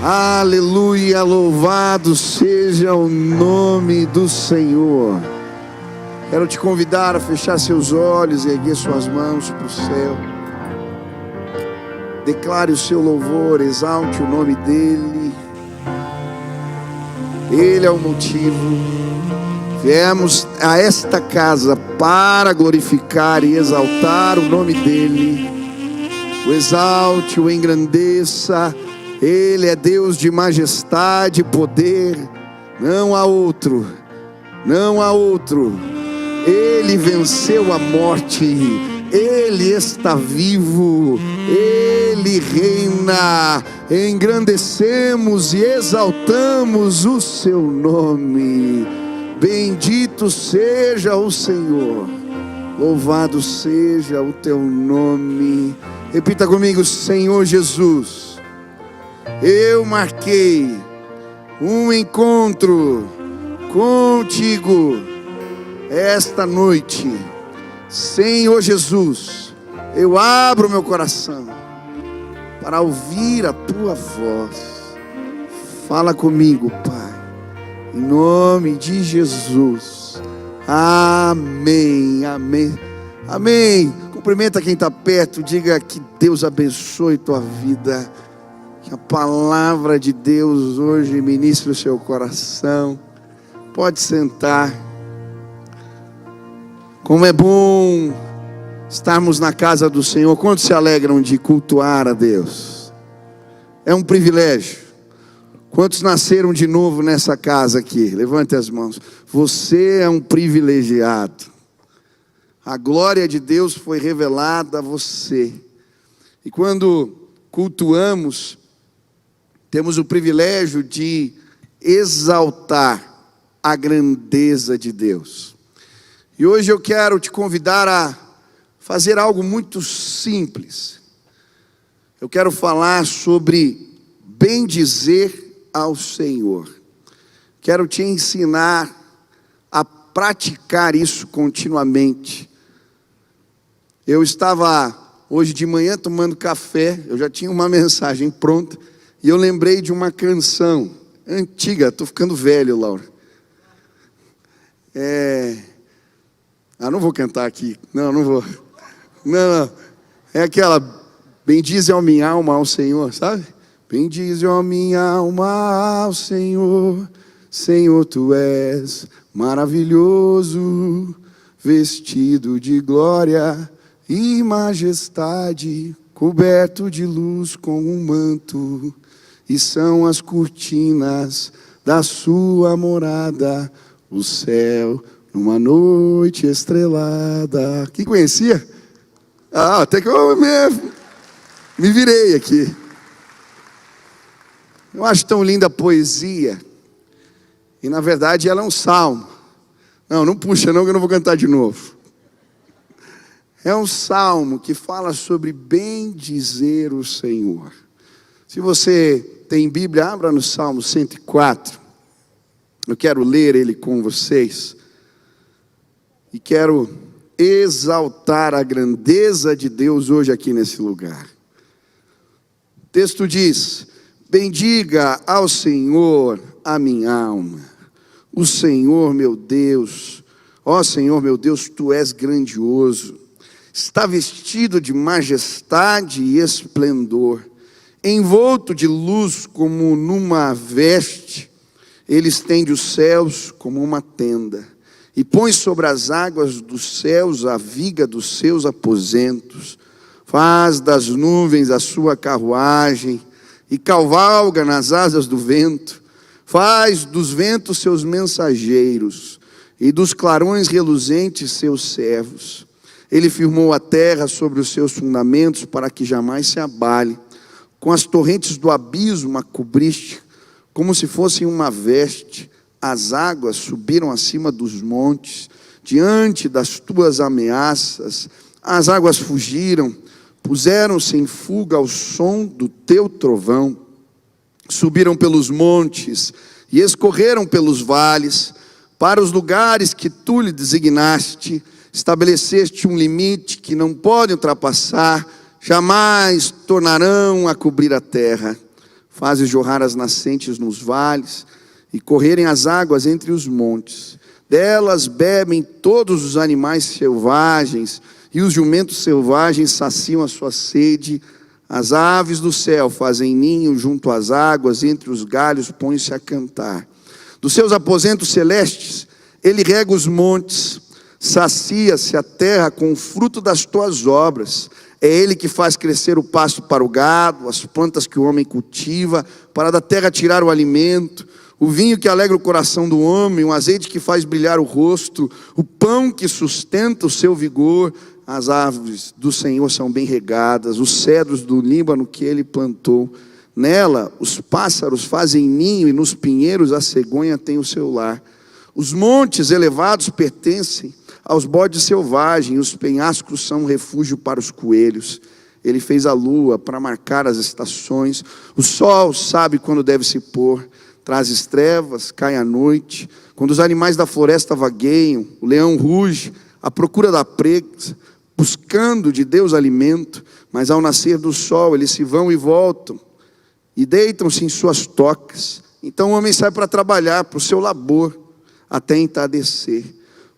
Aleluia, louvado seja o nome do Senhor. Quero te convidar a fechar seus olhos e erguer suas mãos para o céu. Declare o seu louvor, exalte o nome dEle. Ele é o motivo. Viemos a esta casa para glorificar e exaltar o nome dEle. O exalte, o engrandeça. Ele é Deus de majestade e poder. Não há outro. Não há outro. Ele venceu a morte. Ele está vivo. Ele reina. Engrandecemos e exaltamos o seu nome. Bendito seja o Senhor. Louvado seja o teu nome. Repita comigo: Senhor Jesus, eu marquei um encontro contigo esta noite. Senhor Jesus, eu abro meu coração para ouvir a tua voz. Fala comigo, Pai, em nome de Jesus. Amém, amém, amém. Cumprimenta quem está perto, diga que Deus abençoe tua vida. Que a palavra de Deus hoje ministre o seu coração. Pode sentar. Como é bom estarmos na casa do Senhor. Quantos se alegram de cultuar a Deus? É um privilégio. Quantos nasceram de novo nessa casa aqui? Levante as mãos. Você é um privilegiado. A glória de Deus foi revelada a você. E quando cultuamos, temos o privilégio de exaltar a grandeza de Deus. E hoje eu quero te convidar a fazer algo muito simples. Eu quero falar sobre bendizer ao Senhor. Quero te ensinar a praticar isso continuamente. Eu estava hoje de manhã tomando café, eu já tinha uma mensagem pronta, e eu lembrei de uma canção antiga. Estou ficando velho, Laura. Não vou cantar aqui. Não vou. Não. É aquela: bendize a minha alma ao Senhor, sabe? Bendize a minha alma ao Senhor. Senhor, tu és maravilhoso, vestido de glória e majestade, coberto de luz com um manto, e são as cortinas da sua morada, o céu numa noite estrelada. Quem conhecia? Até que eu me virei aqui. Eu acho tão linda a poesia. E na verdade ela é um salmo. Não puxa não, que eu não vou cantar de novo. É um salmo que fala sobre bendizer o Senhor. Se você tem Bíblia, abra no Salmo 104. Eu quero ler ele com vocês. E quero exaltar a grandeza de Deus hoje aqui nesse lugar. O texto diz: bendiga ao Senhor a minha alma. O Senhor meu Deus, ó Senhor meu Deus, tu és grandioso. Está vestido de majestade e esplendor, envolto de luz como numa veste. Ele estende os céus como uma tenda, e põe sobre as águas dos céus a viga dos seus aposentos. Faz das nuvens a sua carruagem, e cavalga nas asas do vento. Faz dos ventos seus mensageiros, e dos clarões reluzentes seus servos. Ele firmou a terra sobre os seus fundamentos, para que jamais se abale. Com as torrentes do abismo a cobriste, como se fossem uma veste. As águas subiram acima dos montes, diante das tuas ameaças. As águas fugiram, puseram-se em fuga ao som do teu trovão. Subiram pelos montes e escorreram pelos vales, para os lugares que tu lhe designaste. Estabeleceste um limite que não pode ultrapassar, jamais tornarão a cobrir a terra. Fazes jorrar as nascentes nos vales e correrem as águas entre os montes. Delas bebem todos os animais selvagens, e os jumentos selvagens saciam a sua sede. As aves do céu fazem ninho junto às águas, entre os galhos põem-se a cantar. Dos seus aposentos celestes, ele rega os montes, sacia-se a terra com o fruto das tuas obras. É ele que faz crescer o pasto para o gado, as plantas que o homem cultiva, para da terra tirar o alimento, o vinho que alegra o coração do homem, o azeite que faz brilhar o rosto, o pão que sustenta o seu vigor. As árvores do Senhor são bem regadas, os cedros do Líbano que ele plantou. Nela os pássaros fazem ninho e nos pinheiros a cegonha tem o seu lar. Os montes elevados pertencem aos bodes selvagens, os penhascos são um refúgio para os coelhos. Ele fez a lua para marcar as estações, o sol sabe quando deve se pôr, traz trevas, cai a noite. Quando os animais da floresta vagueiam, o leão ruge à procura da presa, buscando de Deus alimento, mas ao nascer do sol eles se vão e voltam, e deitam-se em suas tocas. Então o homem sai para trabalhar, para o seu labor, até entardecer.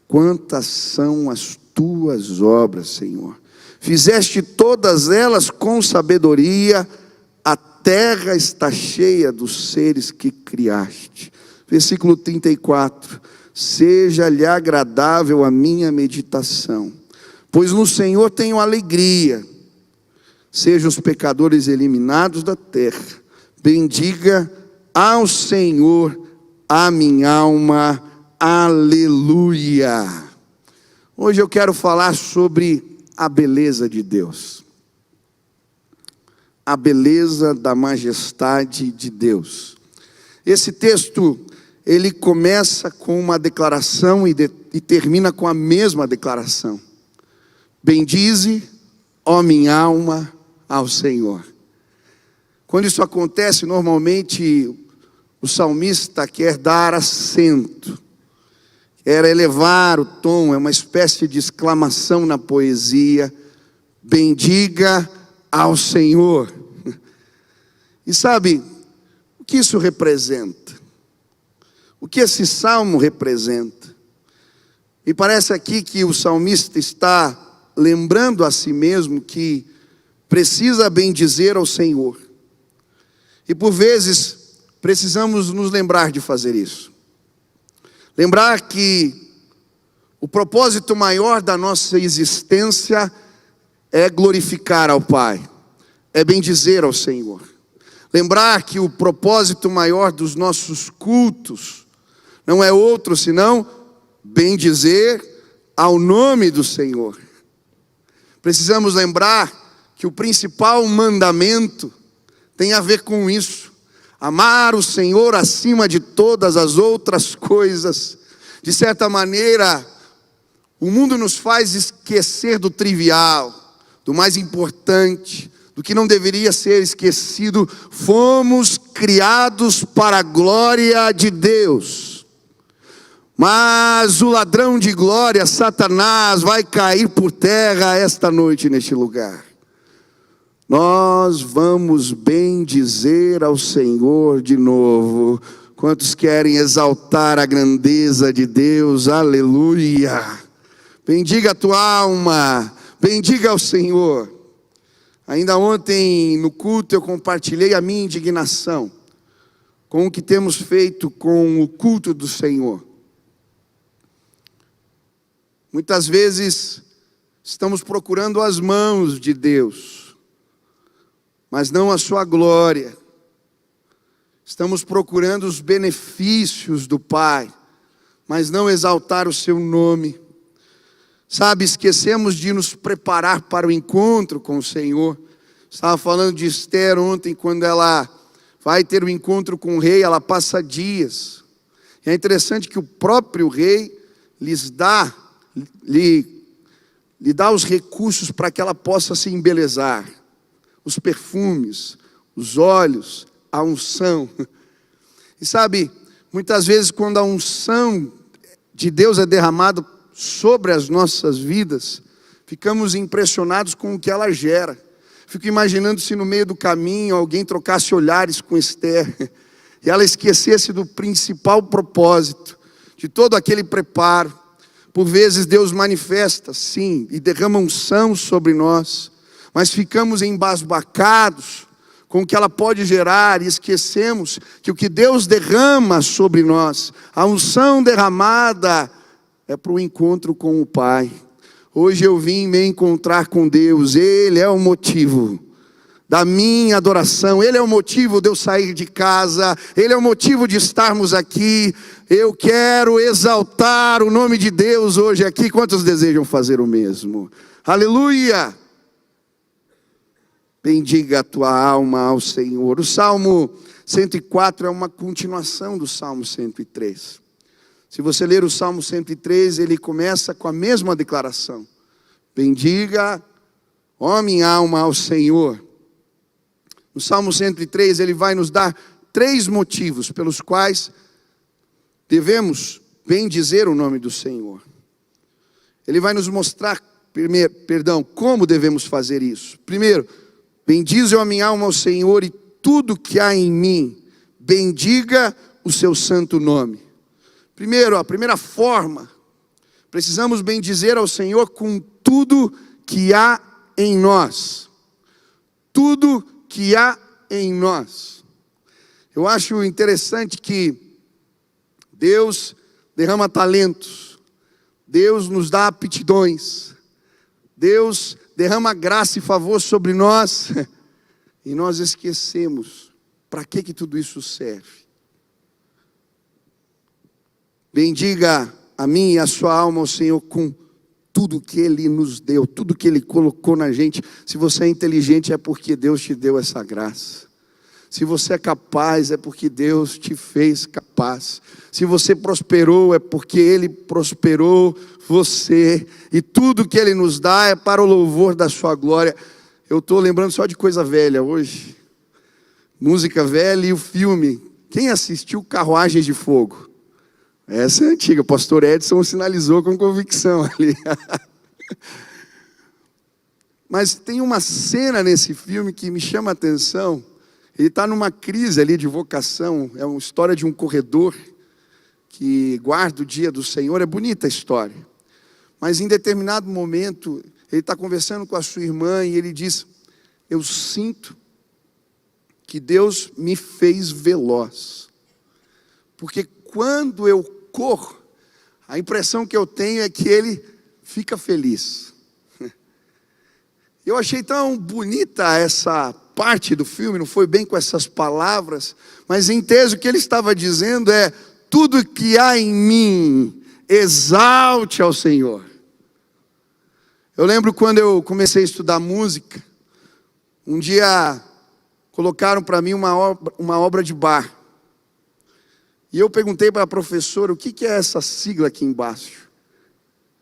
Quantas são as tuas obras, Senhor! Fizeste todas elas com sabedoria, a terra está cheia dos seres que criaste. Versículo 34, seja-lhe agradável a minha meditação, pois no Senhor tenho alegria. Sejam os pecadores eliminados da terra. Bendiga ao Senhor a minha alma. Aleluia. Hoje eu quero falar sobre a beleza de Deus. A beleza da majestade de Deus. Esse texto, ele começa com uma declaração e termina com a mesma declaração. Bendize, ó minha alma, ao Senhor. Quando isso acontece, normalmente o salmista quer dar acento, quer elevar o tom, é uma espécie de exclamação na poesia. Bendiga ao Senhor. E sabe, o que isso representa? O que esse salmo representa? Me parece aqui que o salmista está lembrando a si mesmo que precisa bendizer ao Senhor. E por vezes precisamos nos lembrar de fazer isso. Lembrar que o propósito maior da nossa existência é glorificar ao Pai, é bendizer ao Senhor. Lembrar que o propósito maior dos nossos cultos não é outro senão bendizer ao nome do Senhor. Precisamos lembrar que o principal mandamento tem a ver com isso. Amar o Senhor acima de todas as outras coisas. De certa maneira, o mundo nos faz esquecer do trivial, do mais importante, do que não deveria ser esquecido. Fomos criados para a glória de Deus. Mas o ladrão de glória, Satanás, vai cair por terra esta noite neste lugar. Nós vamos bendizer ao Senhor de novo. Quantos querem exaltar a grandeza de Deus? Aleluia. Bendiga a tua alma, bendiga ao Senhor. Ainda ontem no culto eu compartilhei a minha indignação com o que temos feito com o culto do Senhor. Muitas vezes estamos procurando as mãos de Deus, mas não a sua glória. Estamos procurando os benefícios do Pai, mas não exaltar o seu nome. Sabe, esquecemos de nos preparar para o encontro com o Senhor. Estava falando de Esther ontem, quando ela vai ter o encontro com o rei, ela passa dias. E é interessante que o próprio rei lhe dá os recursos para que ela possa se embelezar. Os perfumes, os óleos, a unção. E sabe, muitas vezes quando a unção de Deus é derramada sobre as nossas vidas, ficamos impressionados com o que ela gera. Fico imaginando se no meio do caminho alguém trocasse olhares com Esther e ela esquecesse do principal propósito, de todo aquele preparo. Por vezes Deus manifesta, sim, e derrama unção sobre nós, mas ficamos embasbacados com o que ela pode gerar e esquecemos que o que Deus derrama sobre nós, a unção derramada, é para o encontro com o Pai. Hoje eu vim me encontrar com Deus, Ele é o motivo da minha adoração, Ele é o motivo de eu sair de casa, Ele é o motivo de estarmos aqui. Eu quero exaltar o nome de Deus hoje aqui. Quantos desejam fazer o mesmo? Aleluia! Bendiga a tua alma ao Senhor. O Salmo 104 é uma continuação do Salmo 103. Se você ler o Salmo 103, ele começa com a mesma declaração: bendiga, ó minha alma, ao Senhor. No Salmo 103, ele vai nos dar 3 motivos pelos quais devemos bendizer o nome do Senhor. Ele vai nos mostrar, como devemos fazer isso. Primeiro, bendize a minha alma ao Senhor e tudo que há em mim, bendiga o seu santo nome. Primeiro, a primeira forma, precisamos bendizer ao Senhor com tudo que há em nós. Tudo que há em nós. Eu acho interessante que Deus derrama talentos, Deus nos dá aptidões, Deus derrama graça e favor sobre nós, e nós esquecemos para que tudo isso serve. Bendiga a mim e a sua alma ao Senhor com tudo que Ele nos deu, tudo que Ele colocou na gente. Se você é inteligente é porque Deus te deu essa graça. Se você é capaz é porque Deus te fez capaz. Se você prosperou é porque Ele prosperou você. E tudo que Ele nos dá é para o louvor da sua glória. Eu estou lembrando só de coisa velha hoje. Música velha e o filme. Quem assistiu Carruagens de Fogo? Essa é antiga, o pastor Edson sinalizou com convicção ali. Mas tem uma cena nesse filme que me chama a atenção. Ele está numa crise ali de vocação, é uma história de um corredor que guarda o dia do Senhor, é bonita a história. Mas em determinado momento, ele está conversando com a sua irmã e ele diz: eu sinto que Deus me fez veloz, porque quando eu corro, a impressão que eu tenho é que Ele fica feliz. Eu achei tão bonita essa parte do filme, não foi bem com essas palavras, mas em tese o que ele estava dizendo é: tudo que há em mim, exalte ao Senhor. Eu lembro quando eu comecei a estudar música, um dia colocaram para mim uma obra de Bach. E eu perguntei para a professora: o que é essa sigla aqui embaixo?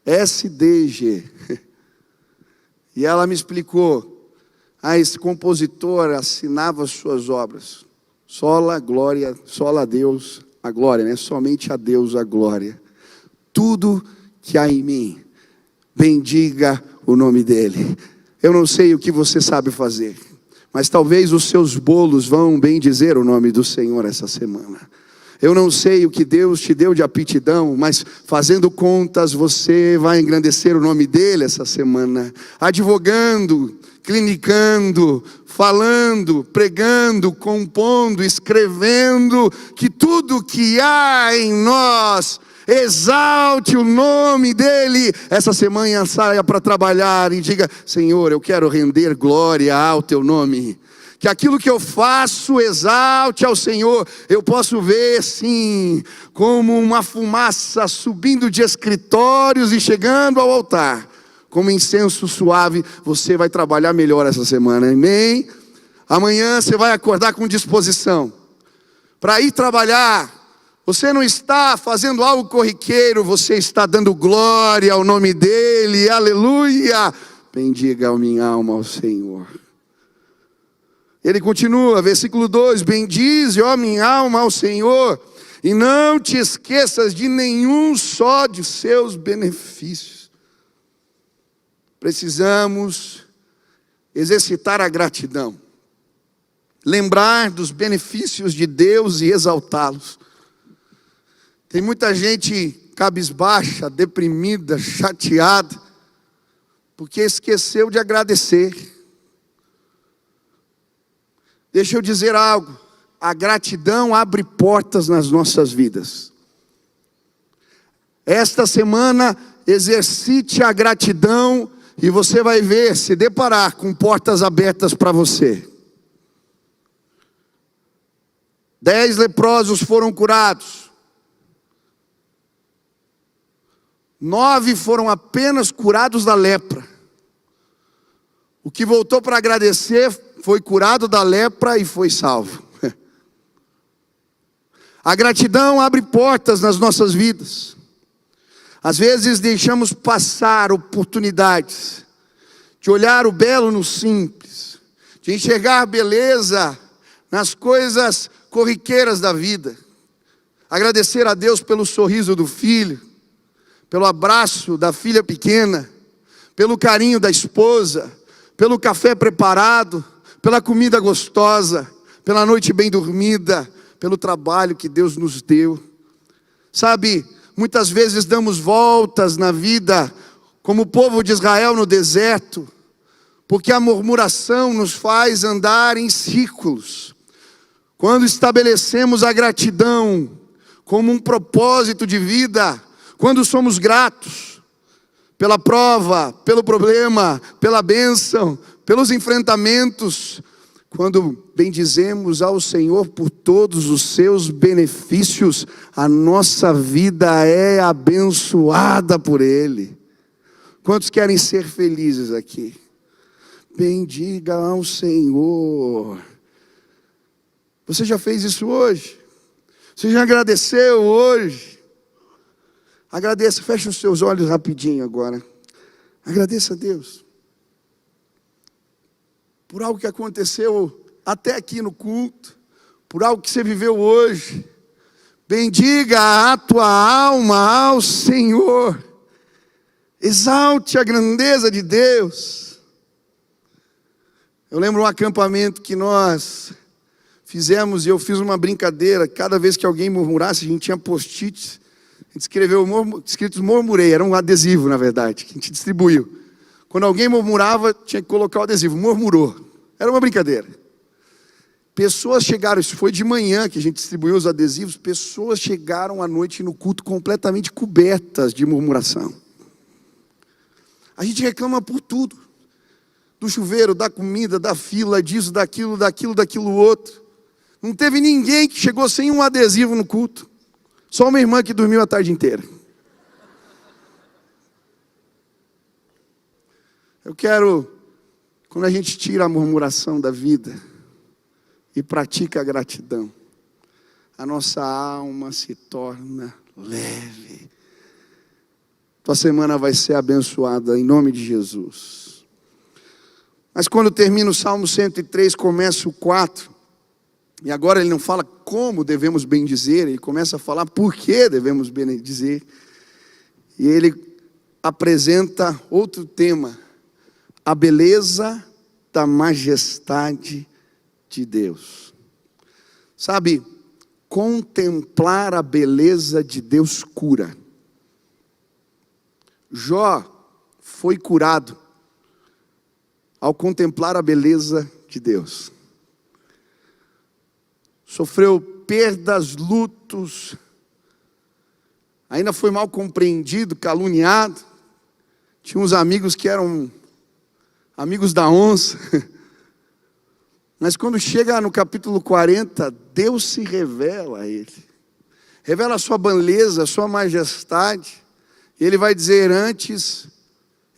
SDG. E ela me explicou: esse compositor assinava as suas obras. Sola, glória, sola a Deus, a glória, né? Somente a Deus a glória. Tudo que há em mim, bendiga o nome dEle. Eu não sei o que você sabe fazer, mas talvez os seus bolos vão bendizer o nome do Senhor essa semana. Eu não sei o que Deus te deu de aptidão, mas fazendo contas você vai engrandecer o nome dEle essa semana. Advogando, clinicando, falando, pregando, compondo, escrevendo, que tudo que há em nós exalte o nome dEle. Essa semana saia para trabalhar e diga: Senhor, eu quero render glória ao Teu nome. Que aquilo que eu faço exalte ao Senhor. Eu posso ver, sim, como uma fumaça subindo de escritórios e chegando ao altar, como incenso suave. Você vai trabalhar melhor essa semana, amém? Amanhã você vai acordar com disposição para ir trabalhar. Você não está fazendo algo corriqueiro, você está dando glória ao nome dEle, aleluia. Bendiga a minha alma ao Senhor. Ele continua, versículo 2: bendize, ó minha alma, ao Senhor, e não te esqueças de nenhum só de seus benefícios. Precisamos exercitar a gratidão, lembrar dos benefícios de Deus e exaltá-los. Tem muita gente cabisbaixa, deprimida, chateada, porque esqueceu de agradecer. Deixa eu dizer algo, a gratidão abre portas nas nossas vidas. Esta semana, exercite a gratidão e você vai ver, se deparar com portas abertas para você. 10 leprosos foram curados. 9 foram apenas curados da lepra. O que voltou para agradecer foi curado da lepra e foi salvo. A gratidão abre portas nas nossas vidas. Às vezes deixamos passar oportunidades de olhar o belo no simples, de enxergar beleza nas coisas corriqueiras da vida. Agradecer a Deus pelo sorriso do filho, pelo abraço da filha pequena, pelo carinho da esposa, pelo café preparado, pela comida gostosa, pela noite bem dormida, pelo trabalho que Deus nos deu. Sabe, muitas vezes damos voltas na vida, como o povo de Israel no deserto, porque a murmuração nos faz andar em círculos. Quando estabelecemos a gratidão como um propósito de vida, quando somos gratos pela prova, pelo problema, pela bênção, pelos enfrentamentos, quando bendizemos ao Senhor por todos os seus benefícios, a nossa vida é abençoada por Ele. Quantos querem ser felizes aqui? Bendiga ao Senhor. Você já fez isso hoje? Você já agradeceu hoje? Agradeça, feche os seus olhos rapidinho agora. Agradeça a Deus por algo que aconteceu até aqui no culto, por algo que você viveu hoje. Bendiga a tua alma ao Senhor. Exalte a grandeza de Deus. Eu lembro um acampamento que nós fizemos, e eu fiz uma brincadeira. Cada vez que alguém murmurasse, a gente tinha post-its. A gente escreveu escritos murmurei, era um adesivo na verdade, que a gente distribuiu. Quando alguém murmurava, tinha que colocar o adesivo, murmurou. Era uma brincadeira. Pessoas chegaram, isso foi de manhã que a gente distribuiu os adesivos, pessoas chegaram à noite no culto completamente cobertas de murmuração. A gente reclama por tudo. Do chuveiro, da comida, da fila, disso, daquilo outro. Não teve ninguém que chegou sem um adesivo no culto. Só uma irmã que dormiu a tarde inteira. Eu quero, quando a gente tira a murmuração da vida e pratica a gratidão, a nossa alma se torna leve. Tua semana vai ser abençoada em nome de Jesus. Mas quando termina o Salmo 103, começa o 4. E agora ele não fala como devemos bendizer, ele começa a falar por que devemos bendizer. E ele apresenta outro tema, a beleza da majestade de Deus. Sabe, contemplar a beleza de Deus cura. Jó foi curado ao contemplar a beleza de Deus. Sofreu perdas, lutos, ainda foi mal compreendido, caluniado. Tinha uns amigos que eram amigos da onça. Mas quando chega no capítulo 40, Deus se revela a ele. Revela a sua beleza, a sua majestade. E ele vai dizer, antes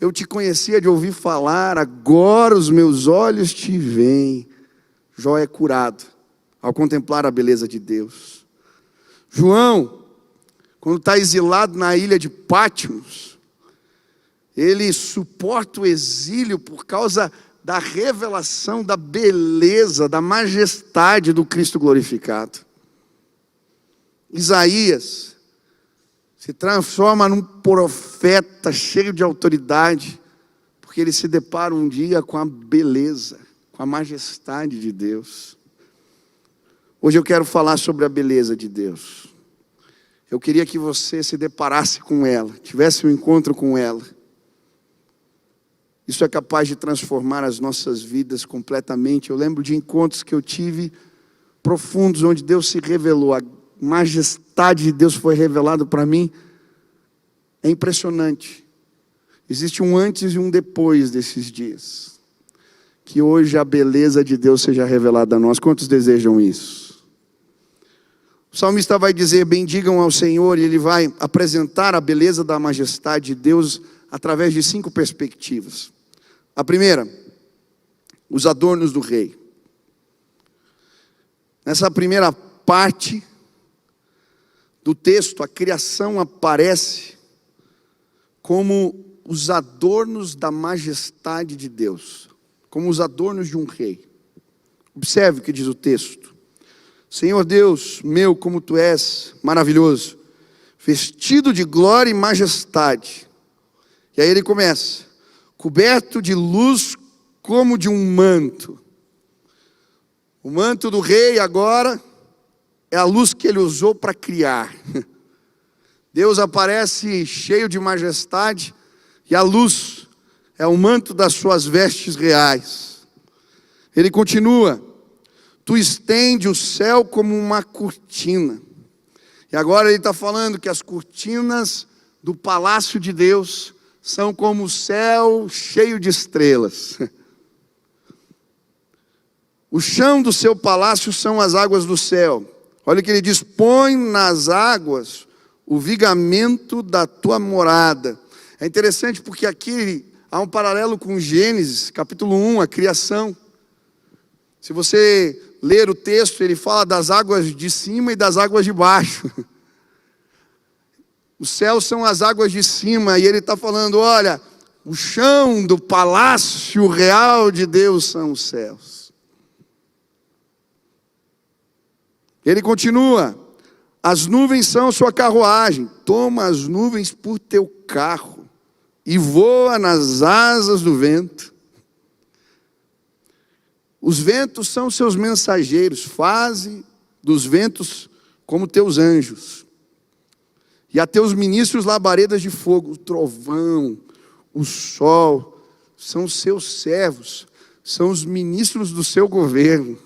eu te conhecia de ouvir falar, agora os meus olhos te veem. Jó é curado ao contemplar a beleza de Deus. João, quando está exilado na ilha de Patmos, ele suporta o exílio por causa da revelação da beleza, da majestade do Cristo glorificado. Isaías se transforma num profeta cheio de autoridade, porque ele se depara um dia com a beleza, com a majestade de Deus. Hoje eu quero falar sobre a beleza de Deus. Eu queria que você se deparasse com ela, tivesse um encontro com ela. Isso é capaz de transformar as nossas vidas completamente. Eu lembro de encontros que eu tive profundos, onde Deus se revelou, a majestade de Deus foi revelada para mim. É impressionante. Existe um antes e um depois desses dias. Que hoje a beleza de Deus seja revelada a nós. Quantos desejam isso? O salmista vai dizer: bendigam ao Senhor, e ele vai apresentar a beleza da majestade de Deus através de 5 perspectivas. A primeira, os adornos do rei. Nessa primeira parte do texto, a criação aparece como os adornos da majestade de Deus, como os adornos de um rei. Observe o que diz o texto: Senhor Deus meu, como tu és maravilhoso, vestido de glória e majestade. E aí ele começa: coberto de luz como de um manto. O manto do rei agora é a luz que ele usou para criar. Deus aparece cheio de majestade, e a luz é o manto das suas vestes reais. Ele continua: tu estende o céu como uma cortina. E agora ele está falando que as cortinas do palácio de Deus são como o céu cheio de estrelas. O chão do seu palácio são as águas do céu. Olha o que ele diz: põe nas águas o vigamento da tua morada. É interessante porque aqui há um paralelo com Gênesis, capítulo 1, a criação. Se você ler o texto, ele fala das águas de cima e das águas de baixo. Os céus são as águas de cima, e ele está falando: olha, o chão do palácio real de Deus são os céus. Ele continua: as nuvens são sua carruagem, toma as nuvens por teu carro, e voa nas asas do vento. Os ventos são seus mensageiros, faze dos ventos como teus anjos. E a teus ministros labaredas de fogo. O trovão, o sol, são seus servos, são os ministros do seu governo.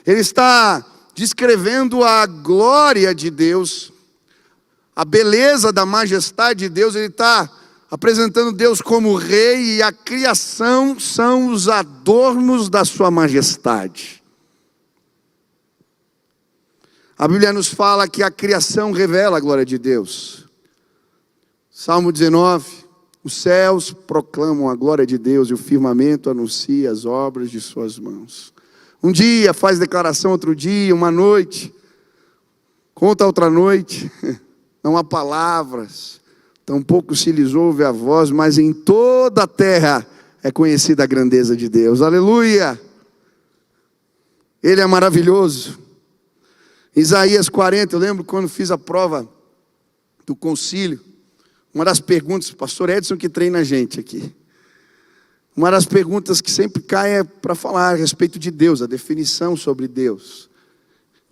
Ele está descrevendo a glória de Deus, a beleza da majestade de Deus. Ele está apresentando Deus como rei, e a criação são os adornos da sua majestade. A Bíblia nos fala que a criação revela a glória de Deus. Salmo 19: os céus proclamam a glória de Deus, e o firmamento anuncia as obras de suas mãos. Um dia faz declaração, outro dia, uma noite conta outra noite. Não há palavras, tampouco se lhes ouve a voz, mas em toda a terra é conhecida a grandeza de Deus. Aleluia! Ele é maravilhoso. Isaías 40, eu lembro quando fiz a prova do concílio, uma das perguntas, pastor Edson que treina a gente aqui, uma das perguntas que sempre cai é para falar a respeito de Deus, a definição sobre Deus.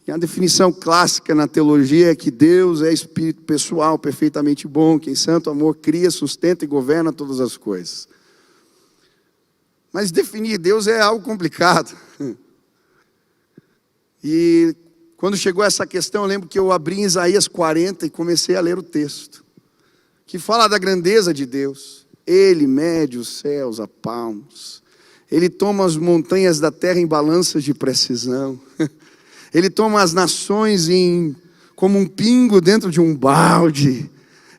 E a definição clássica na teologia é que Deus é espírito pessoal, perfeitamente bom, que em santo amor cria, sustenta e governa todas as coisas. Mas definir Deus é algo complicado. E quando chegou essa questão, eu lembro que eu abri em Isaías 40 e comecei a ler o texto, que fala da grandeza de Deus. Ele mede os céus a palmos, ele toma as montanhas da terra em balanças de precisão, ele toma as nações como um pingo dentro de um balde,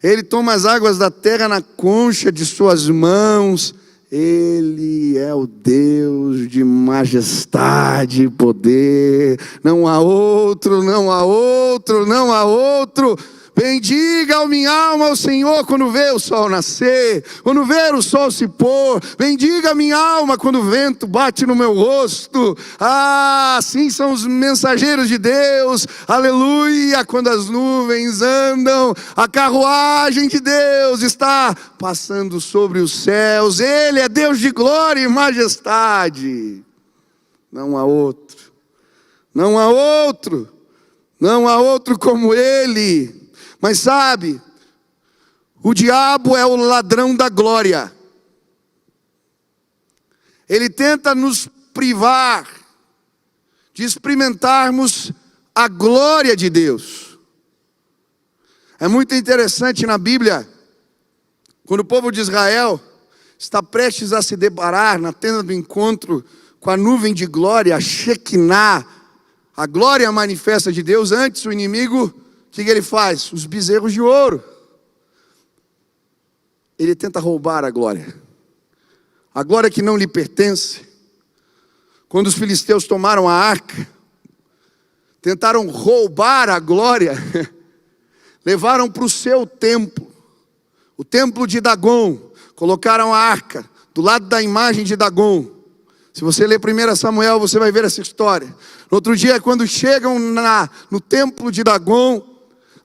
ele toma as águas da terra na concha de suas mãos. Ele é o Deus de majestade e poder, não há outro, não há outro, não há outro. Bendiga a minha alma ao Senhor quando vê o sol nascer, quando vê o sol se pôr. Bendiga a minha alma quando o vento bate no meu rosto. Assim são os mensageiros de Deus. Aleluia, quando as nuvens andam, a carruagem de Deus está passando sobre os céus. Ele é Deus de glória e majestade. Não há outro. Não há outro. Não há outro como Ele. Mas sabe, o diabo é o ladrão da glória. Ele tenta nos privar de experimentarmos a glória de Deus. É muito interessante na Bíblia, quando o povo de Israel está prestes a se deparar na tenda do encontro com a nuvem de glória, a Shekinah, a glória manifesta de Deus. Antes o inimigo, o que ele faz? Os bezerros de ouro. Ele tenta roubar a glória que não lhe pertence. Quando os filisteus tomaram a arca, tentaram roubar a glória, levaram para o seu templo, o templo de Dagon, colocaram a arca do lado da imagem de Dagon. Se você ler 1 Samuel, você vai ver essa história. No outro dia, quando chegam no templo de Dagon,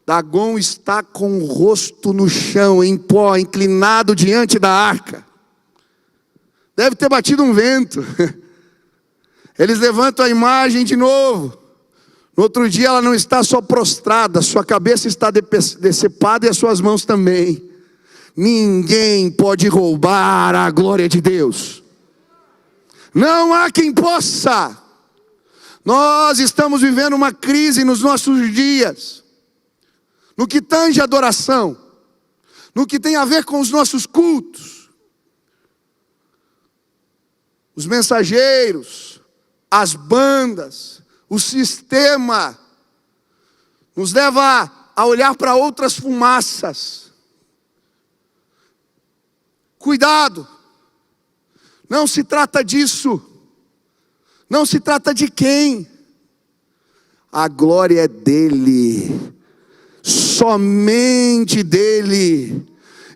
Dagon está com o rosto no chão, em pó, inclinado diante da arca. Deve ter batido um vento. Eles levantam a imagem de novo. No outro dia ela não está só prostrada, sua cabeça está decepada e as suas mãos também. Ninguém pode roubar a glória de Deus. Não há quem possa. Nós estamos vivendo uma crise nos nossos dias, no que tange a adoração, no que tem a ver com os nossos cultos. Os mensageiros, as bandas, o sistema nos leva a olhar para outras fumaças. Cuidado, não se trata disso, não se trata de quem, a glória é dele, somente dele.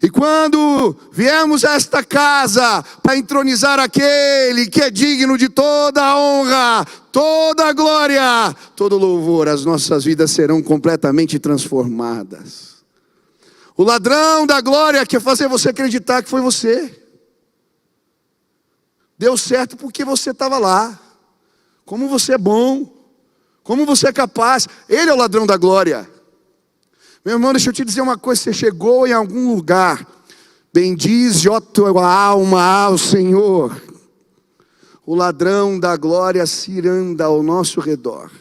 E quando viemos a esta casa para entronizar aquele que é digno de toda a honra, toda a glória, todo o louvor, as nossas vidas serão completamente transformadas. O ladrão da glória quer fazer você acreditar que foi você. Deu certo porque você estava lá. Como você é bom, como você é capaz. Ele é o ladrão da glória. Meu irmão, deixa eu te dizer uma coisa. Você chegou em algum lugar, bendize a tua alma ao Senhor. O ladrão da glória se anda ao nosso redor.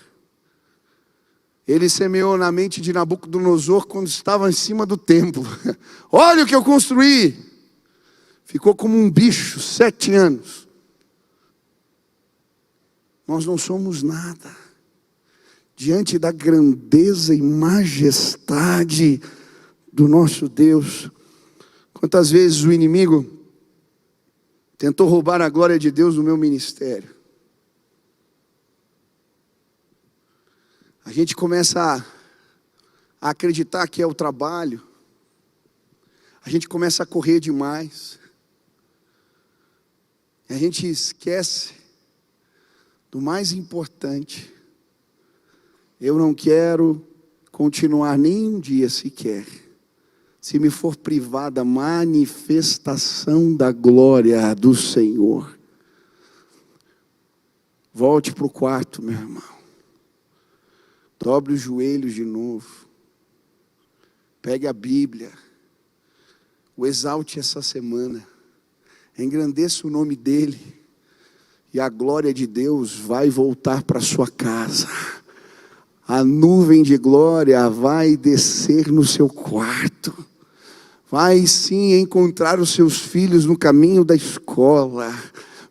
Ele semeou na mente de Nabucodonosor quando estava em cima do templo. Olha o que eu construí. Ficou como um bicho, 7 anos. Nós não somos nada diante da grandeza e majestade do nosso Deus. Quantas vezes o inimigo tentou roubar a glória de Deus no meu ministério. A gente começa a acreditar que é o trabalho. A gente começa a correr demais. A gente esquece do mais importante. Eu não quero continuar nem um dia sequer, se me for privada a manifestação da glória do Senhor. Volte para o quarto, meu irmão. Dobre os joelhos de novo. Pegue a Bíblia. O exalte essa semana. Engrandeça o nome dEle. E a glória de Deus vai voltar para sua casa. A nuvem de glória vai descer no seu quarto. Vai sim encontrar os seus filhos no caminho da escola.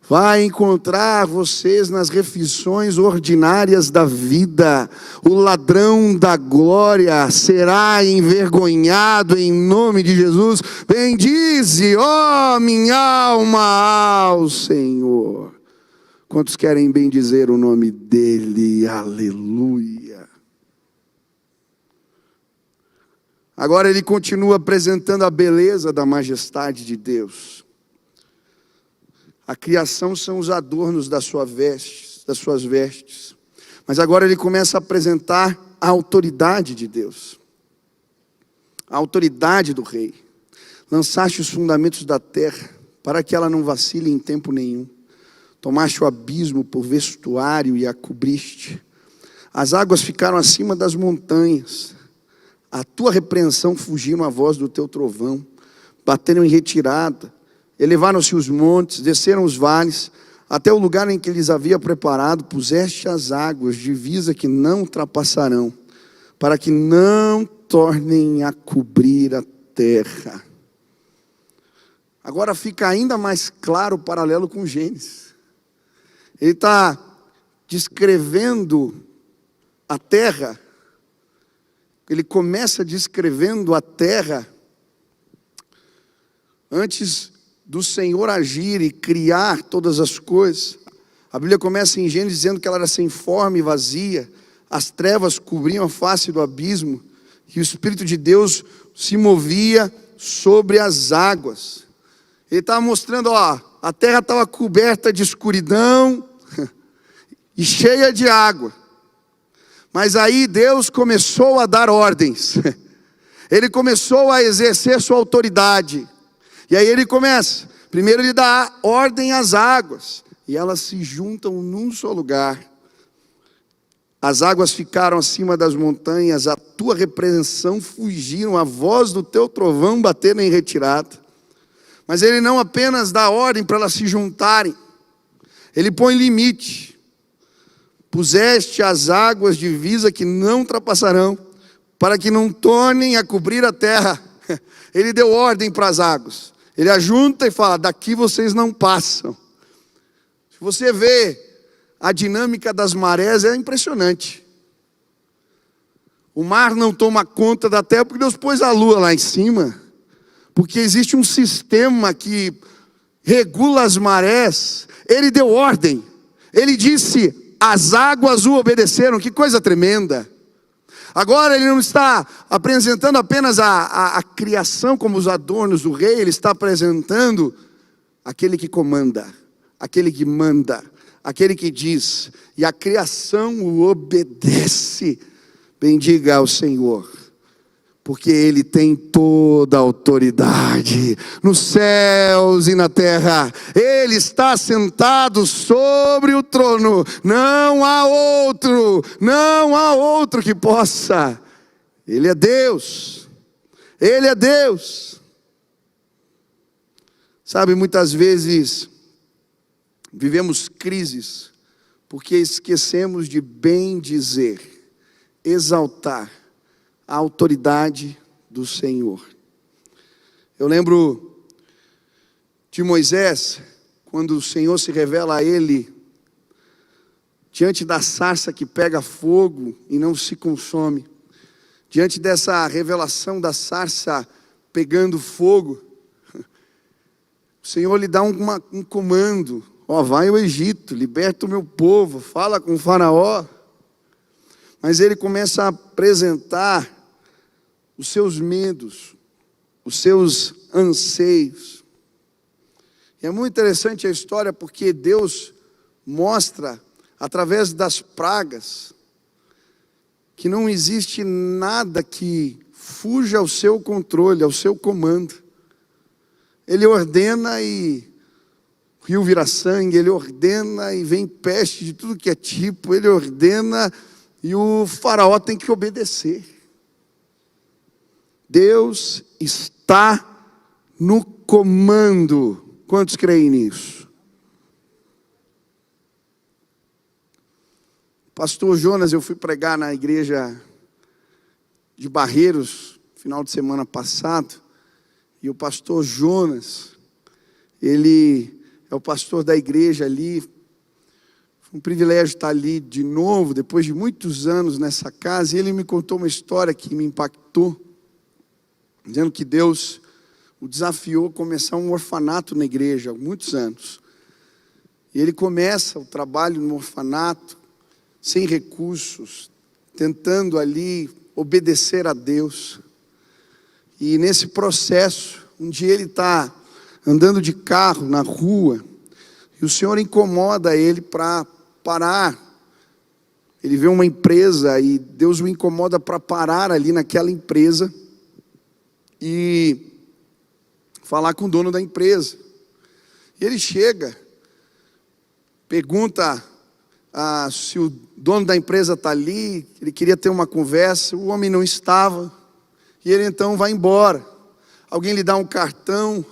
Vai encontrar vocês nas refeições ordinárias da vida. O ladrão da glória será envergonhado em nome de Jesus. Bendize, ó minha alma, ao Senhor. Quantos querem bendizer o nome dEle? Aleluia. Agora ele continua apresentando a beleza da majestade de Deus. A criação são os adornos das suas vestes. Mas agora ele começa a apresentar a autoridade de Deus. A autoridade do rei. Lançaste os fundamentos da terra, para que ela não vacile em tempo nenhum. Tomaste o abismo por vestuário e a cobriste. As águas ficaram acima das montanhas. A tua repreensão fugiram à voz do teu trovão. Bateram em retirada. Elevaram-se os montes, desceram os vales, até o lugar em que lhes havia preparado. Puseste as águas, divisa que não ultrapassarão, para que não tornem a cobrir a terra. Agora fica ainda mais claro o paralelo com Gênesis. Ele está descrevendo a terra. Ele começa descrevendo a terra antes do Senhor agir e criar todas as coisas. A Bíblia começa em Gênesis dizendo que ela era sem forma e vazia. As trevas cobriam a face do abismo. E o Espírito de Deus se movia sobre as águas. Ele estava mostrando, a terra estava coberta de escuridão e cheia de água. Mas aí Deus começou a dar ordens. Ele começou a exercer sua autoridade. E aí ele começa. Primeiro ele dá ordem às águas. E elas se juntam num só lugar. As águas ficaram acima das montanhas. A tua repreensão fugiram. A voz do teu trovão bateram em retirada. Mas ele não apenas dá ordem para elas se juntarem. Ele põe limite. Puseste as águas divisa que não ultrapassarão, para que não tornem a cobrir a terra. Ele deu ordem para as águas. Ele ajunta e fala, daqui vocês não passam. Se você vê a dinâmica das marés, é impressionante. O mar não toma conta da terra, porque Deus pôs a lua lá em cima. Porque existe um sistema que regula as marés. Ele deu ordem. Ele disse, as águas o obedeceram. Que coisa tremenda. Agora ele não está apresentando apenas a criação como os adornos do rei. Ele está apresentando aquele que comanda, aquele que manda, aquele que diz. E a criação o obedece. Bendiga ao Senhor, porque Ele tem toda a autoridade nos céus e na terra. Ele está sentado sobre o trono. Não há outro que possa. Ele é Deus. Ele é Deus. Sabe, muitas vezes vivemos crises porque esquecemos de bem dizer, exaltar a autoridade do Senhor. Eu lembro de Moisés, quando o Senhor se revela a ele, diante da sarça que pega fogo e não se consome, diante dessa revelação da sarça pegando fogo, o Senhor lhe dá um comando, vai ao Egito, liberta o meu povo, fala com o faraó. Mas ele começa a apresentar os seus medos, os seus anseios. E é muito interessante a história, porque Deus mostra, através das pragas, que não existe nada que fuja ao seu controle, ao seu comando. Ele ordena e o rio vira sangue, ele ordena e vem peste de tudo que é tipo, ele ordena e o faraó tem que obedecer. Deus está no comando. Quantos creem nisso? Pastor Jonas, eu fui pregar na igreja de Barreiros, final de semana passado, e o pastor Jonas, ele é o pastor da igreja ali. Foi um privilégio estar ali de novo, depois de muitos anos nessa casa, e ele me contou uma história que me impactou, dizendo que Deus o desafiou a começar um orfanato na igreja há muitos anos. E ele começa o trabalho no orfanato, sem recursos, tentando ali obedecer a Deus. E nesse processo, um dia ele está andando de carro na rua, e o Senhor incomoda ele para parar. Ele vê uma empresa e Deus o incomoda para parar ali naquela empresa e falar com o dono da empresa. E ele chega, pergunta se o dono da empresa está ali, ele queria ter uma conversa, o homem não estava, e ele então vai embora. Alguém lhe dá um cartão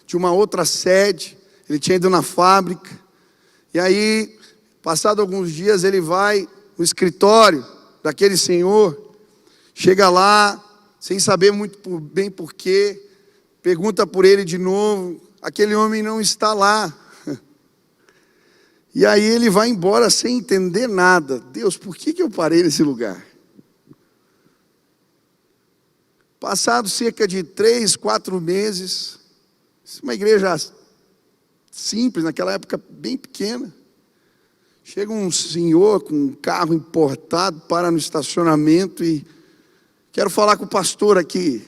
de uma outra sede, ele tinha ido na fábrica, e aí, passado alguns dias, ele vai no escritório daquele senhor, chega lá, sem saber muito bem porquê, pergunta por ele de novo, aquele homem não está lá. E aí ele vai embora sem entender nada. Deus, por que eu parei nesse lugar? Passado cerca de 3, 4 meses, uma igreja simples, naquela época bem pequena, chega um senhor com um carro importado, para no estacionamento e quero falar com o pastor aqui.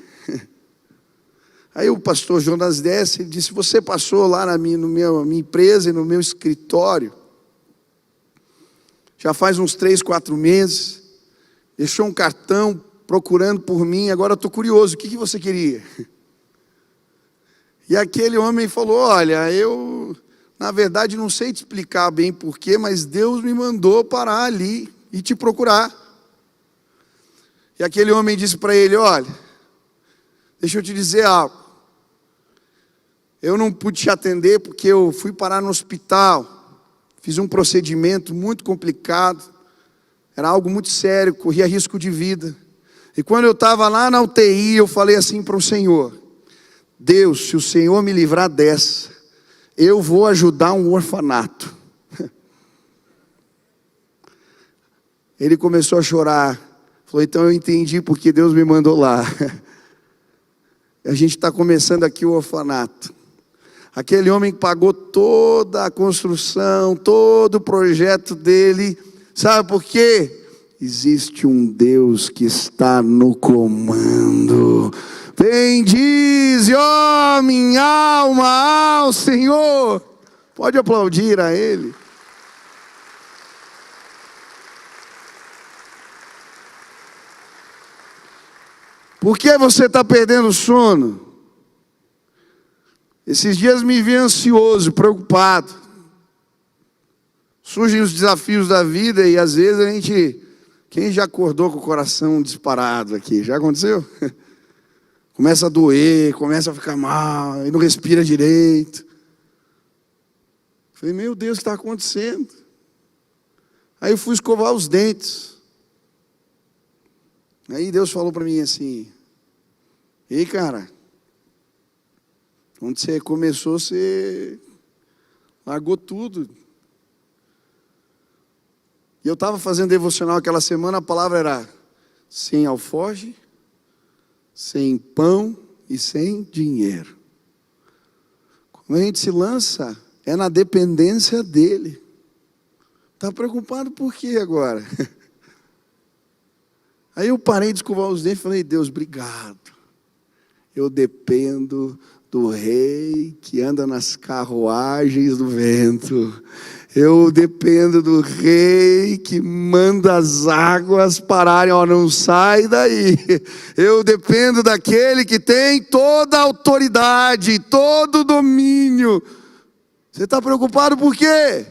Aí o pastor Jonas desce e disse, você passou lá na minha empresa e no meu escritório, já faz uns 3, 4 meses, deixou um cartão procurando por mim, agora estou curioso, o que você queria? E aquele homem falou, olha, eu na verdade não sei te explicar bem porquê, mas Deus me mandou parar ali e te procurar. E aquele homem disse para ele, olha, deixa eu te dizer algo, eu não pude te atender porque eu fui parar no hospital, fiz um procedimento muito complicado, era algo muito sério, corria risco de vida. E quando eu estava lá na UTI, eu falei assim para o Senhor, Deus, se o Senhor me livrar dessa, eu vou ajudar um orfanato. Ele começou a chorar, falou, então eu entendi porque Deus me mandou lá. A gente está começando aqui o orfanato. Aquele homem pagou toda a construção, todo o projeto dele. Sabe por quê? Existe um Deus que está no comando. Bendize, ó minha alma, ao Senhor. Pode aplaudir a Ele. Por que você está perdendo o sono? Esses dias me vi ansioso, preocupado. Surgem os desafios da vida e às vezes quem já acordou com o coração disparado aqui? Já aconteceu? Começa a doer, começa a ficar mal, e não respira direito. Falei, meu Deus, o que está acontecendo? Aí eu fui escovar os dentes. Aí Deus falou para mim assim, ei cara, quando você começou, você largou tudo. E eu estava fazendo devocional aquela semana, a palavra era sem alforje, sem pão e sem dinheiro. Quando a gente se lança, é na dependência dele. Está preocupado por quê agora? Aí eu parei de escovar os dentes e falei, Deus, obrigado. Eu dependo do rei que anda nas carruagens do vento. Eu dependo do rei que manda as águas pararem, ó, não sai daí. Eu dependo daquele que tem toda a autoridade, todo o domínio. Você está preocupado por quê?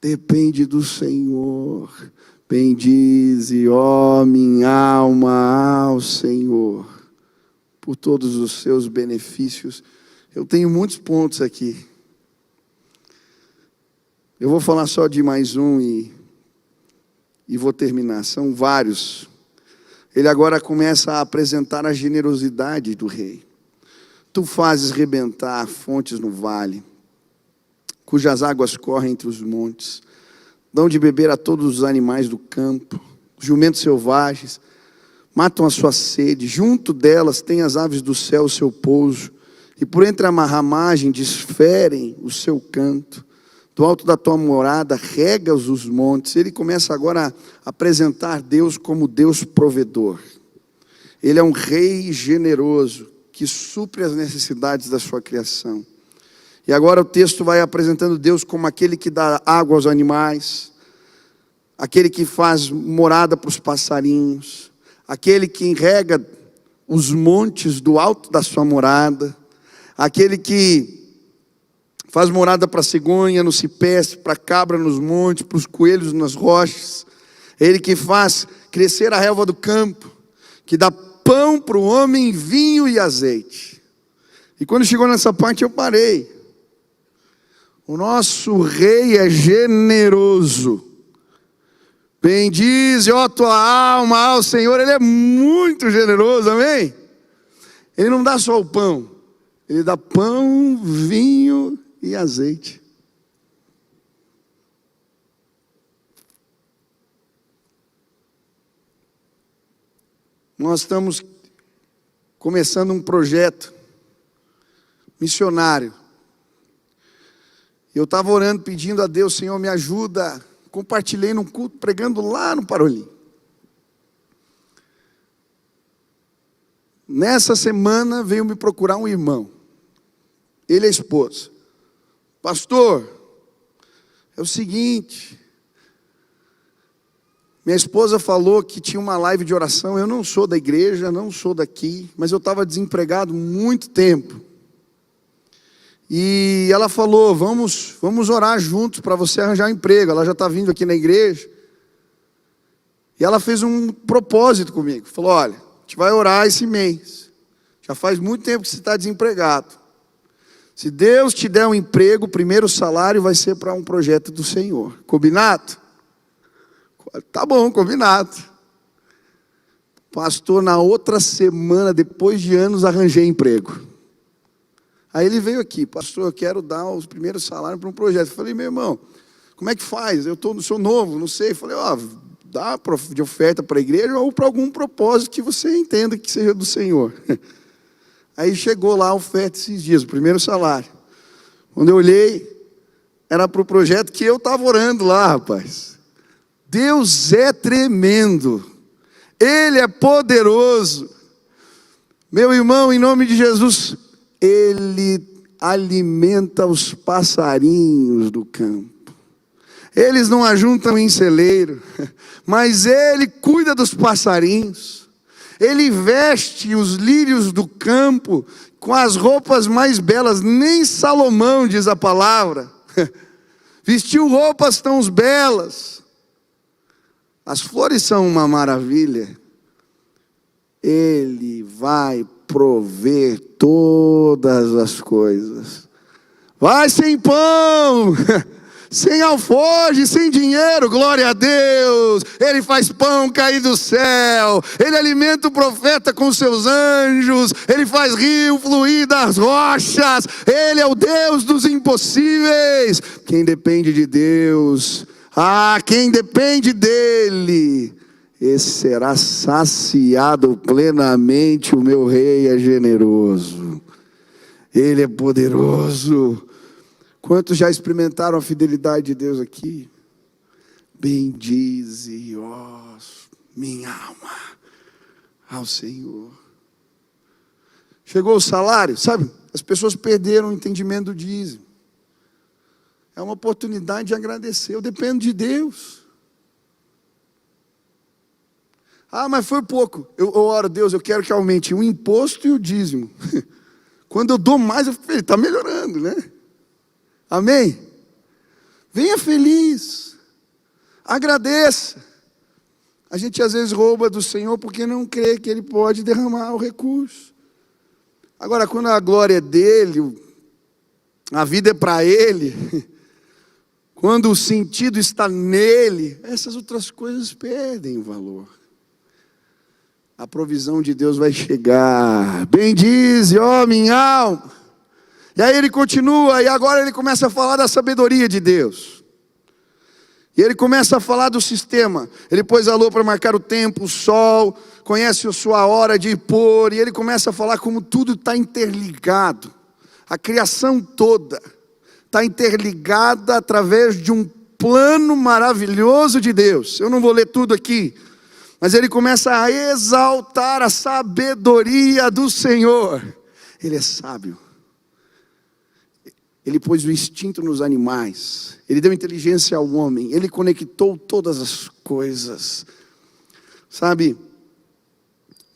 Depende do Senhor. Bendize, ó minha alma, ao Senhor, por todos os seus benefícios. Eu tenho muitos pontos aqui. Eu vou falar só de mais um e vou terminar. São vários. Ele agora começa a apresentar a generosidade do rei. Tu fazes rebentar fontes no vale, cujas águas correm entre os montes. Dão de beber a todos os animais do campo, os jumentos selvagens, matam a sua sede. Junto delas tem as aves do céu o seu pouso, e por entre a ramagem desferem o seu canto. Do alto da tua morada regas os montes. Ele começa agora a apresentar Deus como Deus provedor. Ele é um rei generoso, que supre as necessidades da sua criação. E agora o texto vai apresentando Deus como aquele que dá água aos animais, aquele que faz morada para os passarinhos, aquele que rega os montes do alto da sua morada, aquele que faz morada para a cegonha no cipreste, para a cabra nos montes, para os coelhos nas rochas, ele que faz crescer a relva do campo, que dá pão para o homem, vinho e azeite. E quando chegou nessa parte eu parei. O nosso rei é generoso. Bendize, ó tua alma, ao Senhor. Ele é muito generoso, amém? Ele não dá só o pão. Ele dá pão, vinho e azeite. Nós estamos começando um projeto missionário. Eu estava orando, pedindo a Deus, Senhor, me ajuda. Compartilhei num culto, pregando lá no Parolim. Nessa semana veio me procurar um irmão. Ele é a esposa. Pastor, é o seguinte. Minha esposa falou que tinha uma live de oração. Eu não sou da igreja, não sou daqui, mas eu estava desempregado muito tempo. E ela falou, vamos orar juntos para você arranjar um emprego. Ela já está vindo aqui na igreja. E ela fez um propósito comigo. Falou, olha, a gente vai orar esse mês. Já faz muito tempo que você está desempregado. Se Deus te der um emprego, o primeiro salário vai ser para um projeto do Senhor. Combinado? Tá bom, combinado. Pastor, na outra semana, depois de anos, arranjei emprego. Aí ele veio aqui, pastor, eu quero dar os primeiros salários para um projeto. Eu falei, meu irmão, como é que faz? Sou novo, não sei. Eu falei, dá de oferta para a igreja ou para algum propósito que você entenda que seja do Senhor. Aí chegou lá a oferta esses dias, o primeiro salário. Quando eu olhei, era para o projeto que eu estava orando lá, rapaz. Deus é tremendo. Ele é poderoso. Meu irmão, em nome de Jesus, Ele alimenta os passarinhos do campo. Eles não ajuntam em celeiro, mas Ele cuida dos passarinhos. Ele veste os lírios do campo com as roupas mais belas. Nem Salomão, diz a palavra, vestiu roupas tão belas. As flores são uma maravilha. Ele vai prover todas as coisas. Vai sem pão, sem alforje, sem dinheiro, glória a Deus. Ele faz pão cair do céu. Ele alimenta o profeta com seus anjos. Ele faz rio fluir das rochas. Ele é o Deus dos impossíveis. Quem depende de Deus, quem depende dele, esse será saciado plenamente. O meu rei é generoso. Ele é poderoso. Quantos já experimentaram a fidelidade de Deus aqui? Bendize, ó minha alma, ao Senhor. Chegou o salário, sabe? As pessoas perderam o entendimento do dízimo. É uma oportunidade de agradecer. Eu dependo de Deus. Mas foi pouco. Eu oro, Deus, eu quero que aumente o imposto e o dízimo. Quando eu dou mais, eu fico feliz. Está melhorando, né? Amém? Venha feliz. Agradeça. A gente às vezes rouba do Senhor porque não crê que Ele pode derramar o recurso. Agora, quando a glória é dEle, a vida é para Ele, quando o sentido está nele, essas outras coisas perdem o valor. A provisão de Deus vai chegar. Bendize, ó minha alma. E aí ele continua, e agora ele começa a falar da sabedoria de Deus. E ele começa a falar do sistema. Ele pôs a lua para marcar o tempo, o sol, conhece a sua hora de pôr. E ele começa a falar como tudo está interligado. A criação toda está interligada através de um plano maravilhoso de Deus. Eu não vou ler tudo aqui, Mas ele começa a exaltar a sabedoria do Senhor. Ele é sábio. Ele pôs o instinto nos animais. Ele deu inteligência ao homem. Ele conectou todas as coisas. Sabe,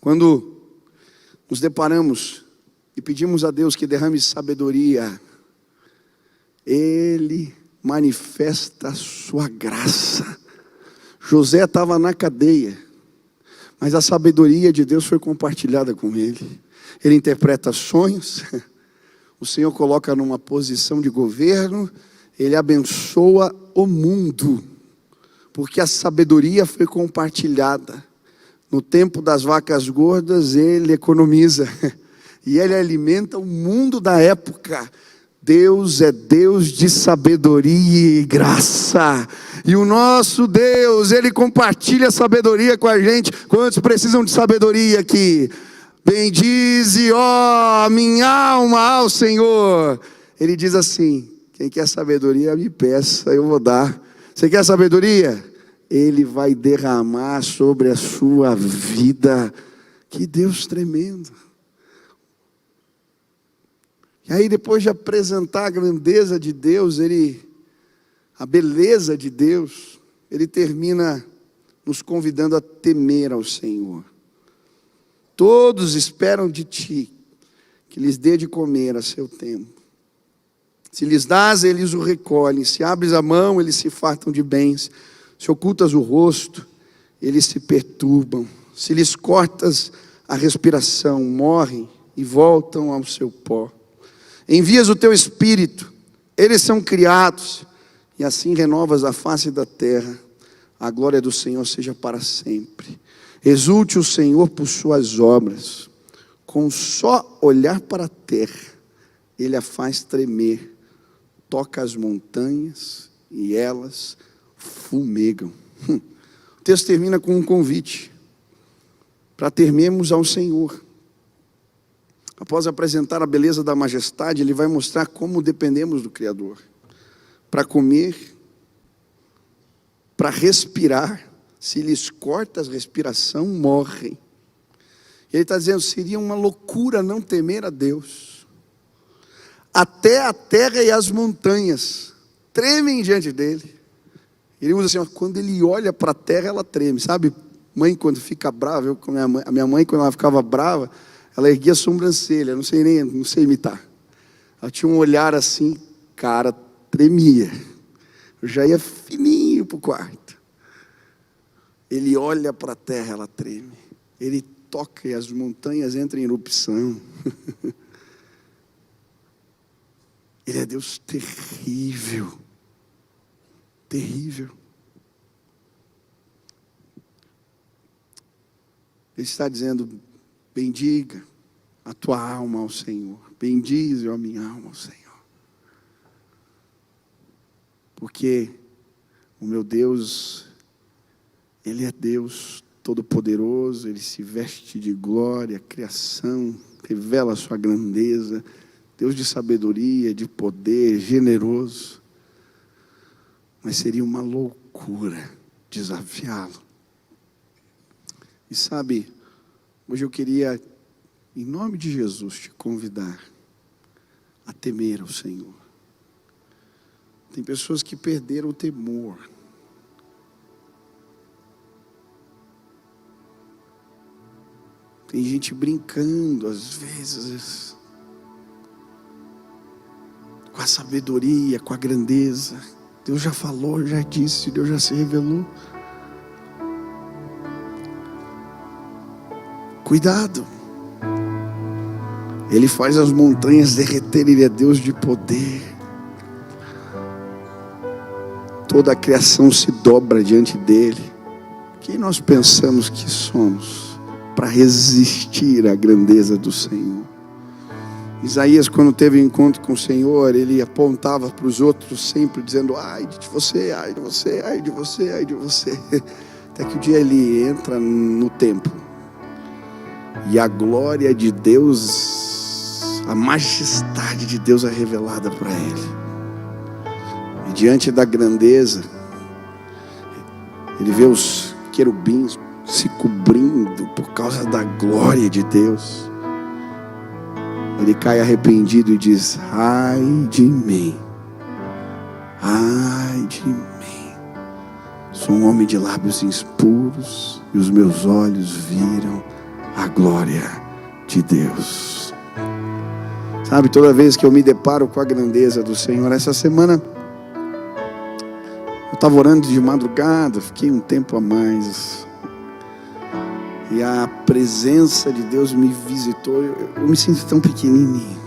quando nos deparamos e pedimos a Deus que derrame sabedoria, Ele manifesta a sua graça. José estava na cadeia, mas a sabedoria de Deus foi compartilhada com ele. Ele interpreta sonhos, o Senhor coloca numa posição de governo, ele abençoa o mundo, porque a sabedoria foi compartilhada. No tempo das vacas gordas, ele economiza, e ele alimenta o mundo da época. Deus é Deus de sabedoria e graça. E o nosso Deus, Ele compartilha sabedoria com a gente. Quantos precisam de sabedoria aqui? Bendize, ó, minha alma ao Senhor. Ele diz assim: quem quer sabedoria, me peça, eu vou dar. Você quer sabedoria? Ele vai derramar sobre a sua vida. Que Deus tremendo. E aí, depois de apresentar a grandeza de Deus, a beleza de Deus, ele termina nos convidando a temer ao Senhor. Todos esperam de ti que lhes dê de comer a seu tempo. Se lhes dás, eles o recolhem. Se abres a mão, eles se fartam de bens. Se ocultas o rosto, eles se perturbam. Se lhes cortas a respiração, morrem e voltam ao seu pó. Envias o teu espírito, eles são criados, e assim renovas a face da terra. A glória do Senhor seja para sempre. Exulte o Senhor por suas obras. Com só olhar para a terra, Ele a faz tremer. Toca as montanhas e elas fumegam. O texto termina com um convite para temermos ao Senhor. Após apresentar a beleza da majestade, ele vai mostrar como dependemos do Criador. Para comer, para respirar, se lhes corta a respiração, morrem. Ele está dizendo, seria uma loucura não temer a Deus. Até a terra e as montanhas tremem diante dele. Ele usa assim, quando ele olha para a terra, ela treme. Sabe, mãe quando fica brava, a minha mãe quando ela ficava brava, ela erguia a sobrancelha, não sei imitar. Ela tinha um olhar assim, cara, tremia. Eu já ia fininho para o quarto. Ele olha para a terra, ela treme. Ele toca e as montanhas entram em erupção. Ele é Deus terrível. Terrível. Ele está dizendo, bendiga a tua alma ao Senhor. Bendize a minha alma ao Senhor. Porque o meu Deus, Ele é Deus Todo-Poderoso, Ele se veste de glória, criação, revela a sua grandeza, Deus de sabedoria, de poder, generoso. Mas seria uma loucura desafiá-lo. E sabe, hoje eu queria, em nome de Jesus, te convidar a temer ao Senhor. Tem pessoas que perderam o temor. Tem gente brincando, às vezes, com a sabedoria, com a grandeza. Deus já falou, já disse, Deus já se revelou. Cuidado. Ele faz as montanhas derreterem, Ele é Deus de poder. Toda a criação se dobra diante dEle. Quem nós pensamos que somos para resistir à grandeza do Senhor? Isaías, quando teve um encontro com o Senhor, ele apontava para os outros sempre dizendo, ai de você, ai de você, ai de você, ai de você. Até que o dia ele entra no templo. E a glória de Deus, a majestade de Deus é revelada para ele. E diante da grandeza, ele vê os querubins se cobrindo por causa da glória de Deus, ele cai arrependido e diz: ai de mim, ai de mim, sou um homem de lábios impuros e os meus olhos viram a glória de Deus. Sabe, toda vez que eu me deparo com a grandeza do Senhor, essa semana eu estava orando de madrugada, fiquei um tempo a mais, e a presença de Deus me visitou. Eu me sinto tão pequenininho,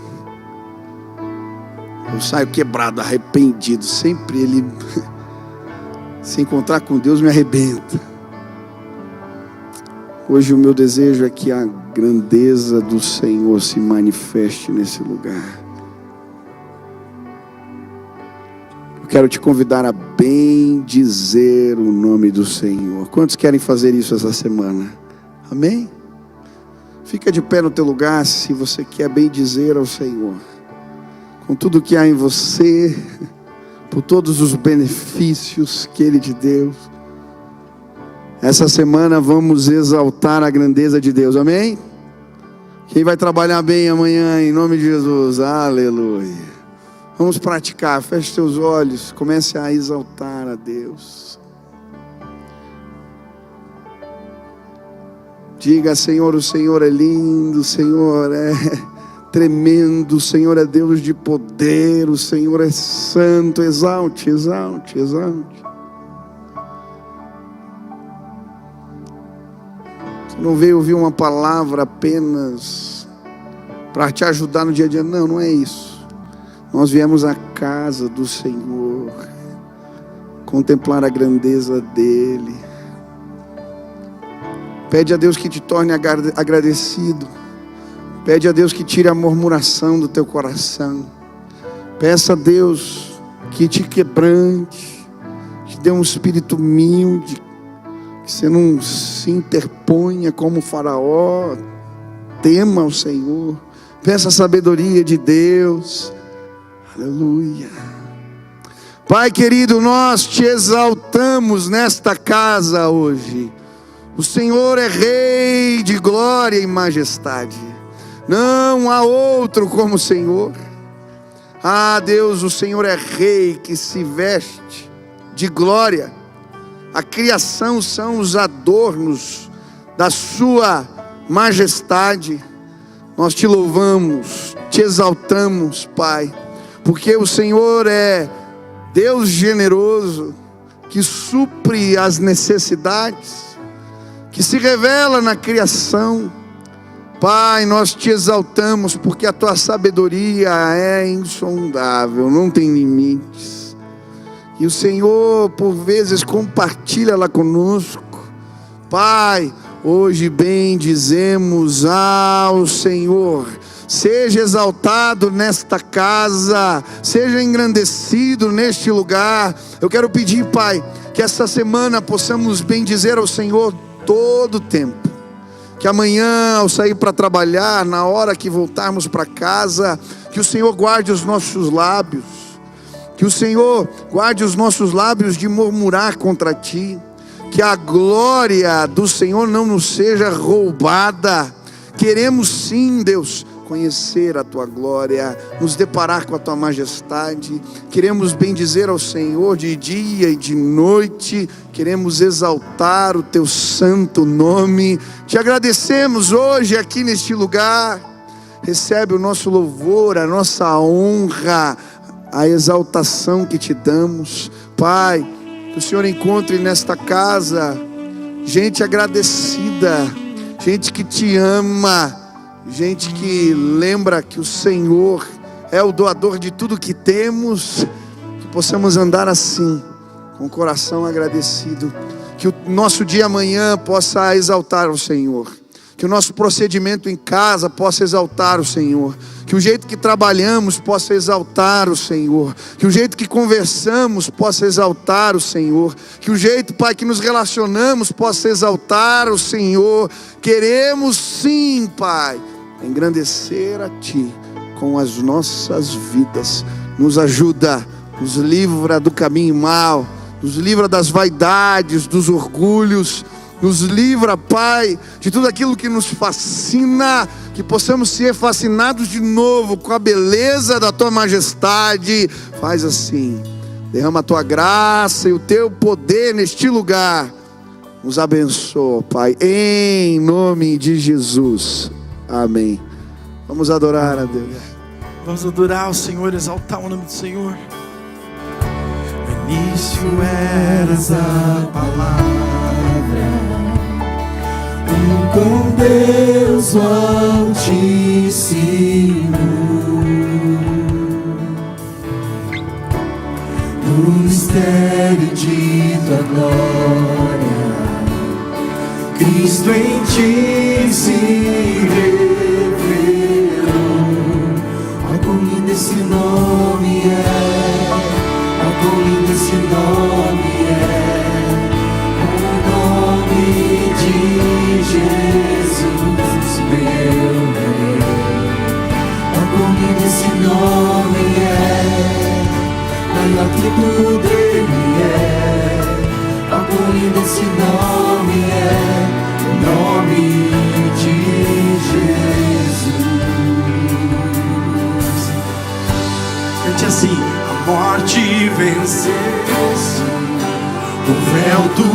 eu saio quebrado, arrependido. Sempre Ele se encontrar com Deus me arrebenta. Hoje o meu desejo é que a grandeza do Senhor se manifeste nesse lugar. Eu quero te convidar a bendizer o nome do Senhor. Quantos querem fazer isso essa semana? Amém? Fica de pé no teu lugar se você quer bendizer ao Senhor, com tudo que há em você, por todos os benefícios que Ele te deu. Essa semana vamos exaltar a grandeza de Deus, amém? Quem vai trabalhar bem amanhã, em nome de Jesus, aleluia. Vamos praticar, feche seus olhos, comece a exaltar a Deus. Diga: Senhor, o Senhor é lindo, o Senhor é tremendo, o Senhor é Deus de poder, o Senhor é santo. Exalte, exalte, exalte. Você não veio ouvir uma palavra apenas para te ajudar no dia a dia. Não, não é isso. Nós viemos à casa do Senhor contemplar a grandeza dEle. Pede a Deus que te torne agradecido. Pede a Deus que tire a murmuração do teu coração. Peça a Deus que te quebrante, te dê um espírito humilde, que você não se interponha como Faraó. Tema o Senhor. Peça a sabedoria de Deus. Aleluia. Pai querido, nós te exaltamos nesta casa hoje. O Senhor é Rei de glória e majestade. Não há outro como o Senhor. Ah, Deus, o Senhor é Rei que se veste de glória. A criação são os adornos da sua majestade. Nós te louvamos, te exaltamos, Pai, porque o Senhor é Deus generoso, que supre as necessidades, que se revela na criação. Pai, nós te exaltamos porque a tua sabedoria é insondável, não tem limites. E o Senhor, por vezes, compartilha lá conosco. Pai, hoje bendizemos ao Senhor. Seja exaltado nesta casa, seja engrandecido neste lugar. Eu quero pedir, Pai, que essa semana possamos bendizer ao Senhor todo o tempo. Que amanhã, ao sair para trabalhar, na hora que voltarmos para casa, que o Senhor guarde os nossos lábios. Que o Senhor guarde os nossos lábios de murmurar contra Ti. Que a glória do Senhor não nos seja roubada. Queremos sim, Deus, conhecer a Tua glória, nos deparar com a Tua majestade. Queremos bendizer ao Senhor de dia e de noite. Queremos exaltar o Teu santo nome. Te agradecemos hoje aqui neste lugar. Recebe o nosso louvor, a nossa honra, a exaltação que Te damos. Pai, que o Senhor encontre nesta casa gente agradecida, gente que Te ama, gente que lembra que o Senhor é o doador de tudo que temos. Que possamos andar assim, com o coração agradecido. Que o nosso dia amanhã possa exaltar o Senhor. Que o nosso procedimento em casa possa exaltar o Senhor. Que o jeito que trabalhamos possa exaltar o Senhor. Que o jeito que conversamos possa exaltar o Senhor. Que o jeito, Pai, que nos relacionamos possa exaltar o Senhor. Queremos sim, Pai, engrandecer a Ti com as nossas vidas. Nos ajuda, nos livra do caminho mau, nos livra das vaidades, dos orgulhos. Nos livra, Pai, de tudo aquilo que nos fascina, que possamos ser fascinados de novo com a beleza da Tua majestade. Faz assim, derrama a Tua graça e o Teu poder neste lugar. Nos abençoa, Pai, em nome de Jesus. Amém. Vamos adorar a Deus. Vamos adorar o Senhor, exaltar o nome do Senhor. No início eras a palavra, com Deus o Altíssimo. No mistério de Tua glória, Cristo em Ti se revelou. Oh, quão lindo esse nome é, oh, quão lindo esse nome é, o nome de Jesus, meu Rei. Oh, quão lindo esse nome é, maior que tudo Ele é. Oh, quão lindo esse nome é, o nome de Jesus. Cante assim: a morte venceu, o véu do